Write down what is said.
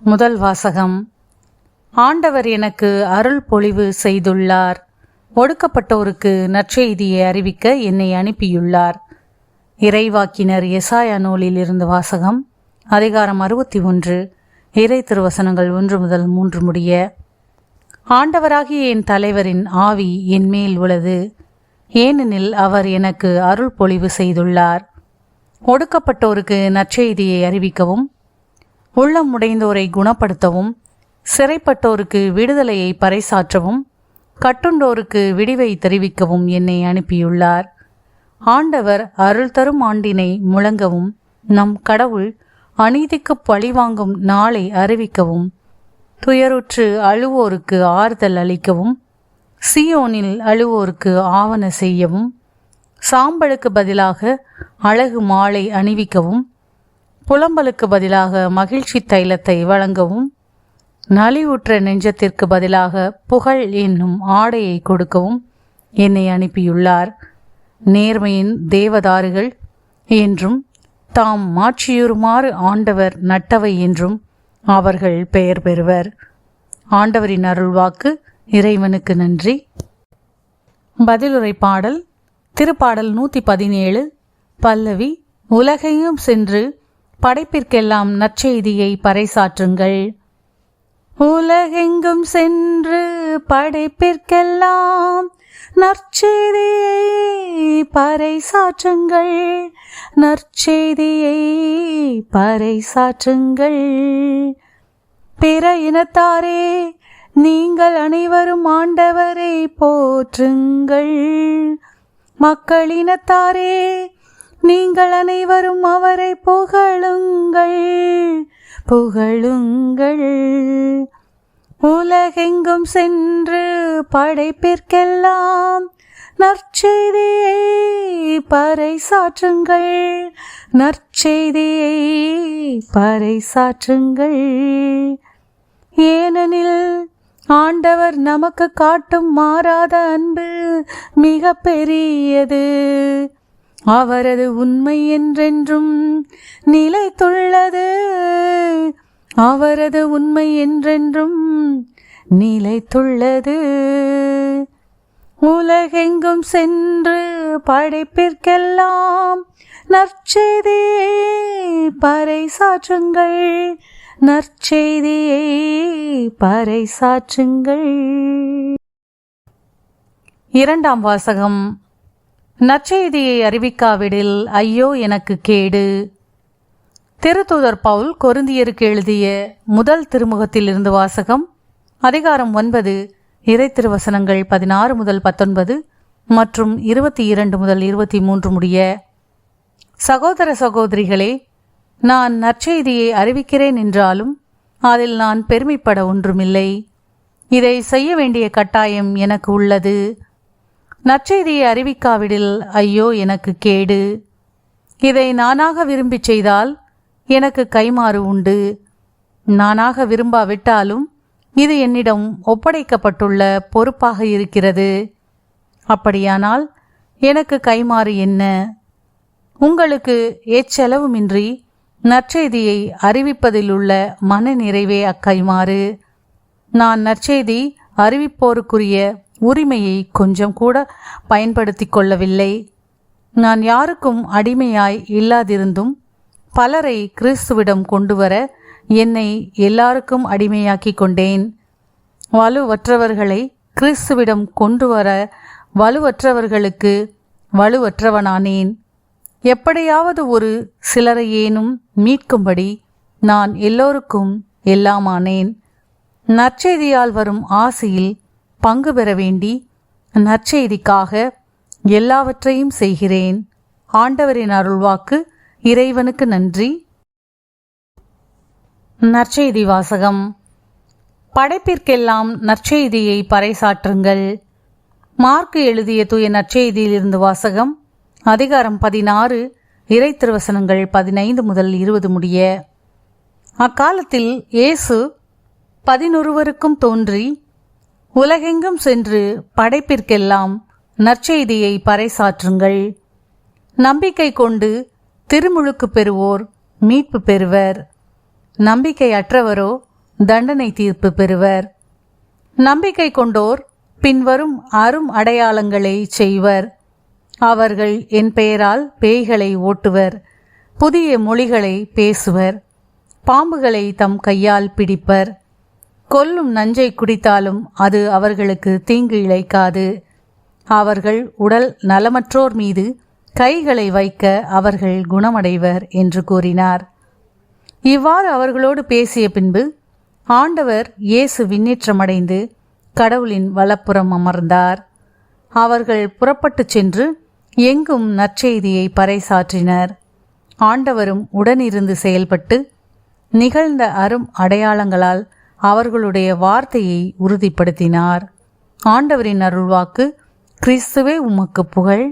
முதல் வாசகம். ஆண்டவர் எனக்கு அருள் பொழிவு செய்துள்ளார். ஒடுக்கப்பட்டோருக்கு நற்செய்தியை அறிவிக்க என்னை அனுப்பியுள்ளார். இறைவாக்கினர் எசாயா நூலில் இருந்து வாசகம். அதிகாரம் 61, இறை திருவசனங்கள் 1 முதல் 3 முடிய. ஆண்டவராகிய என் தலைவரின் ஆவி என் மேல் உள்ளது, ஏனெனில் அவர் எனக்கு அருள் பொழிவு செய்துள்ளார். ஒடுக்கப்பட்டோருக்கு நற்செய்தியை அறிவிக்கவும், உள்ளம் உடைந்தோரை குணப்படுத்தவும், சிறைப்பட்டோருக்கு விடுதலையை பறைசாற்றவும், கட்டுண்டோருக்கு விடிவை தெரிவிக்கவும் என்னை அனுப்பியுள்ளார். ஆண்டவர் அருள் தரும் ஆண்டினை முழங்கவும், நம் கடவுள் அநீதிக்கு பழிவாங்கும் நாளை அறிவிக்கவும், துயருற்று அழுவோருக்கு ஆறுதல் அளிக்கவும், சியோனில் அழுவோருக்கு ஆவன செய்யவும், சாம்பலுக்கு பதிலாக அழகு மாலை அணிவிக்கவும், புலம்பலுக்கு பதிலாக மகிழ்ச்சி தைலத்தை வழங்கவும், நலிவுற்ற நெஞ்சத்திற்கு பதிலாக புகழ் என்னும் ஆடையை கொடுக்கவும் என்னை அனுப்பியுள்ளார். நேர்மையின் தேவதாருகள் என்றும் தாம் மாட்சியுறுமாறு ஆண்டவர் நட்டவை என்றும் அவர்கள் பெயர் பெறுவர். ஆண்டவரின் அருள்வாக்கு. இறைவனுக்கு நன்றி. பதிலுரை பாடல். திருப்பாடல் 117. பல்லவி. உலகையும் சென்று படைப்பிற்கெல்லாம் நற்செய்தியை பறைசாற்றுங்கள். உலகெங்கும் சென்று படைப்பிற்கெல்லாம் நற்செய்தியை பறைசாற்றுங்கள், நற்செய்தியை பறைசாற்றுங்கள். பிற இனத்தாரே, நீங்கள் அனைவரும் ஆண்டவரை போற்றுங்கள். மக்களினத்தாரே, நீங்கள் அனைவரும் அவரை புகழுங்கள், புகழுங்கள். உலகெங்கும் சென்று படைப்பிற்கெல்லாம் நற்செய்தியை பறைசாற்றுங்கள், நற்செய்தியை பறைசாற்றுங்கள். ஏனெனில் ஆண்டவர் நமக்கு காட்டும் மாறாத அன்பு மிக பெரியது. அவரது உண்மை என்றென்றும் நிலைத்துள்ளது, அவரது உண்மை என்றென்றும் நிலைத்துள்ளது. உலகெங்கும் சென்று படைப்பிற்கெல்லாம் நற்செய்தியை பறைசாற்றுங்கள், நற்செய்தியை பறைசாற்றுங்கள். இரண்டாம் வாசகம். நற்செய்தியை அறிவிக்காவிடில் ஐயோ எனக்கு கேடு. திருத்தூதர் பவுல் கொரிந்தியருக்கு எழுதிய முதல் திருமுகத்திலிருந்து வாசகம். அதிகாரம் 9, இறை திருவசனங்கள் 16 முதல் 19 மற்றும் 22 முதல் 23 முடிய. சகோதர சகோதரிகளே, நான் நற்செய்தியை அறிவிக்கிறேன் என்றாலும் அதில் நான் பெருமைப்பட ஒன்றுமில்லை. இதை செய்ய வேண்டிய கட்டாயம் எனக்கு உள்ளது. நற்செய்தியை அறிவிக்காவிடில் ஐயோ எனக்கு கேடு. இதை நானாக விரும்பி செய்தால் எனக்கு கைமாறு உண்டு. நானாக விரும்பாவிட்டாலும் இது என்னிடம் ஒப்படைக்கப்பட்டுள்ள பொறுப்பாக இருக்கிறது. அப்படியானால் எனக்கு கைமாறு என்ன? உங்களுக்கு எச்செலவுமின்றி நற்செய்தியை அறிவிப்பதில் உள்ள மன நிறைவே அக்கைமாறு. நான் நற்செய்தி அறிவிப்போருக்குரிய உரிமையை கொஞ்சம் கூட பயன்படுத்தி கொள்ளவில்லை. நான் யாருக்கும் அடிமையாய் இல்லாதிருந்தும் பலரை கிறிஸ்துவிடம் கொண்டுவர என்னை எல்லாருக்கும் அடிமையாக்கி கொண்டேன். வலுவற்றவர்களை கிறிஸ்துவிடம் கொண்டுவர வலுவற்றவர்களுக்கு வலுவற்றவனானேன். எப்படியாவது ஒரு சிலரையேனும் மீட்கும்படி நான் எல்லோருக்கும் எல்லாமானேன். நற்செய்தியால் வரும் ஆசையில் பங்கு பெற வேண்டி நற்செய்திக்காக எல்லாவற்றையும் செய்கிறேன். ஆண்டவரின் அருள்வாக்கு. இறைவனுக்கு நன்றி. நற்செய்தி வாசகம். படைப்பிற்கெல்லாம் நற்செய்தியை பறைசாற்றுங்கள். மார்க்கு எழுதிய தூய நற்செய்தியிலிருந்து வாசகம். அதிகாரம் 16, இறை திருவசனங்கள் 15 முதல் 20 முடிய. அக்காலத்தில் இயேசு 11 தோன்றி, உலகெங்கும் சென்று படைப்பிற்கெல்லாம் நற்செய்தியை பறைசாற்றுங்கள். நம்பிக்கை கொண்டு திருமுழுக்கு பெறுவோர் மீட்பு பெறுவர். நம்பிக்கை அற்றவரோ தண்டனை தீர்ப்பு பெறுவர். நம்பிக்கை கொண்டோர் பின்வரும் அரும் அடையாளங்களை செய்வர். அவர்கள் என் பெயரால் பேய்களை ஓட்டுவர், புதிய மொழிகளை பேசுவர், பாம்புகளை தம் கையால் பிடிப்பர், கொல்லும் நஞ்சை குடித்தாலும் அது அவர்களுக்கு தீங்கு இழைக்காது. அவர்கள் உடல் நலமற்றோர் மீது கைகளை வைக்க அவர்கள் குணமடைவர் என்று கூறினார். இவ்வாறு அவர்களோடு பேசிய பின்பு ஆண்டவர் இயேசு விண்ணேற்றமடைந்து கடவுளின் வலப்புறம் அமர்ந்தார். அவர்கள் புறப்பட்டுச் சென்று எங்கும் நற்செய்தியை பறைசாற்றினர். ஆண்டவரும் உடனிருந்து செயல்பட்டு நிகழ்ந்த அரும் அடையாளங்களால் அவர்களுடைய வார்த்தையை உறுதிப்படுத்தினார். ஆண்டவரின் அருள்வாக்கு. கிறிஸ்துவே உமக்கு புகழ்.